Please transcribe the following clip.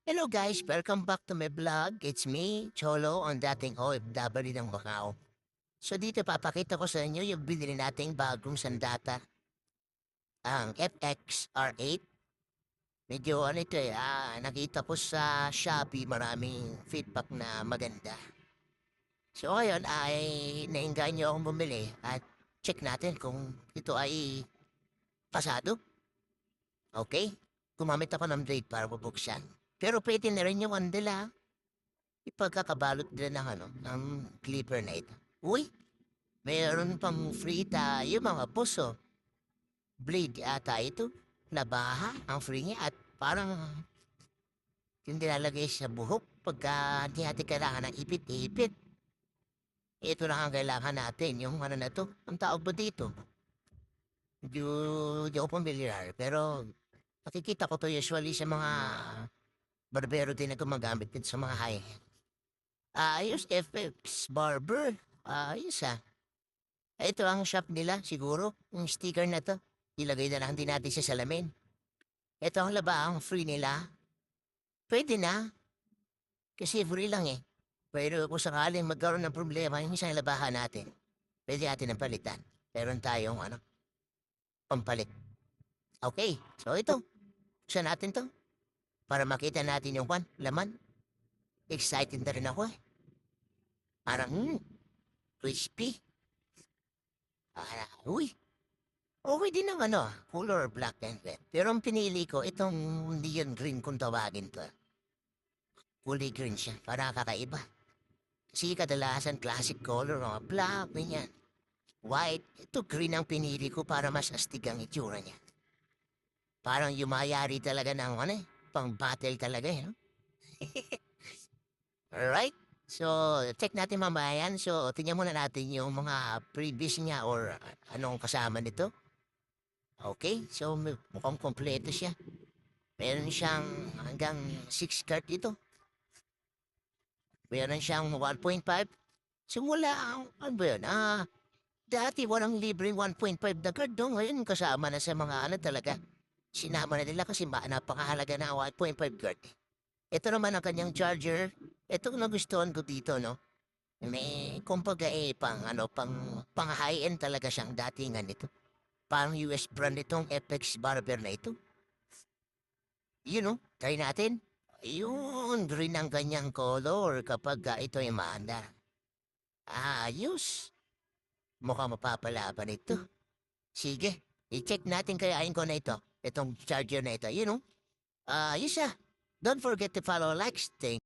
Hello guys, welcome back to my vlog. It's me, Cholo, on dating OFW ng Macau. So dito papakita ko sa inyo yung binili nating bagong sandata, ang FX R8. Medyo ano ito nakita ko sa Shopee maraming feedback na maganda. So ngayon ay nainganyo akong bumili at check natin kung ito ay pasado. Okay? Gumamit ako ng blade para bubuksan. Pero pwede na rin yung andila. Ipagkakabalot nila ng ng clipper na ito. Uy, mayroon pang free tayo mga puso. Blade ata ito. Nabaha ang free niya at parang yung nilalagay sa buhok pagka hindi natin kailangan ng ipit-ipit. Ito lang ang kailangan natin, yung ano na to. Ang tawag ba dito? Di ako familiar, pero nakikita ko to usually sa mga barbero din na gumagamit din sa mga high. Ayos, FX Barber. Ayos Ito ang shop nila, siguro. Yung sticker na to. Ilagay na lang din natin sa salamin. Ito ang ang free nila. Pwede na. Kasi free lang eh. Pero kung sakaling magkaroon ng problema, yung isang labahan natin, pwede natin ang palitan. Meron tayong pampalit. Okay, so ito. Buksan natin to. Para makita natin yung laman. Excited na rin ako eh. Parang, crispy. Uy. Okay din ang color black and red. Pero ang pinili ko, itong neon green kung tawagin to. Kulay green siya, para kakaiba. Kasi kadalasan classic color, mga black, ganyan. White, ito green ang pinili ko para mas astig ang itsura niya. Parang yumayari talaga ng pang battle talaga eh. No? Alright? So, check natin mamaya yan. So, tingnan muna natin yung mga previous niya or anong kasama nito. Okay, so mukhang kompleto siya. Meron siyang hanggang 6 card ito. Meron siyang 1.5. Simula ano ba yun? Dati walang libreng 1.5 na card, no? Ngayon kasama na sa mga talaga. Sinama na nila kasi napakahalaga na 1.5 card. Ito naman ang kanyang charger. Ito ang nagustuhan ko dito, no? May kumbaga pang high-end talaga siyang datingan ito. Parang US brand itong FX Barber na ito. Try natin. Yun, green ang kanyang color kapag ito ay maanda. Ayos. Mukhang mapapalaban ito. Sige, i-check natin kayain ko na ito. Itong charger na ito. Ayos Don't forget to follow, like, stay.